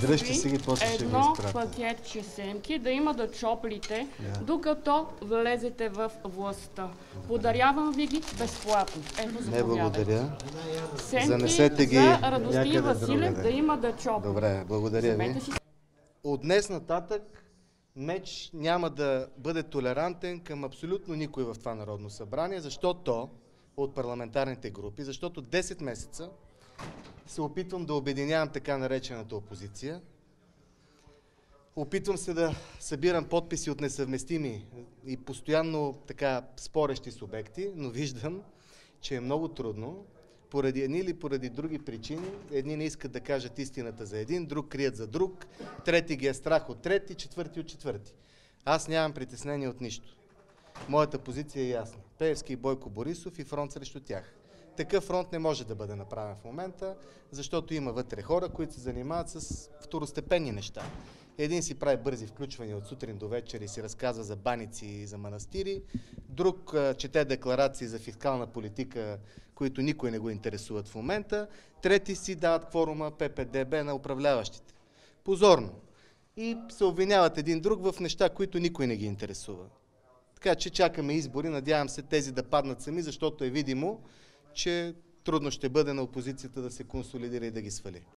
Дръжте си ги, после ще го изпратя. Едно пакетче семки да има да чоплите, докато влезете в властта. Подарявам ви ги безплатно. Ето, заповядайте. Не, благодаря. Семки Занесете ги за Радостин някъде Василев другаде. да има да чопли. Добре, благодаря ви. Вземете си. От днес нататък Меч няма да бъде толерантен към абсолютно никой в това Народно събрание, защото от парламентарните групи, защото 10 месеца се опитвам да обединявам така наречената опозиция. Опитвам се да събирам подписи от несъвместими и постоянно така спорещи субекти, но виждам, че е много трудно. Поради едни или поради други причини, едни не искат да кажат истината за един, друг крият за друг, трети ги е страх от трети, четвърти от четвърти. Аз нямам притеснение от нищо. Моята позиция е ясна. Пеевски и Бойко Борисов и фронт срещу тях. Такъв фронт не може да бъде направен в момента, защото има вътре хора, които се занимават с второстепенни неща. Един си прави бързи включвания от сутрин до вечер и си разказва за баници и за манастири, друг чете декларации за фискална политика, които никой не го интересуват в момента, трети си дават кворума ППДБ на управляващите. Позорно. И се обвиняват един друг в неща, които никой не ги интересува. Така че чакаме избори, надявам се тези да паднат сами, защото е видимо, че трудно ще бъде на опозицията да се консолидира и да ги свали.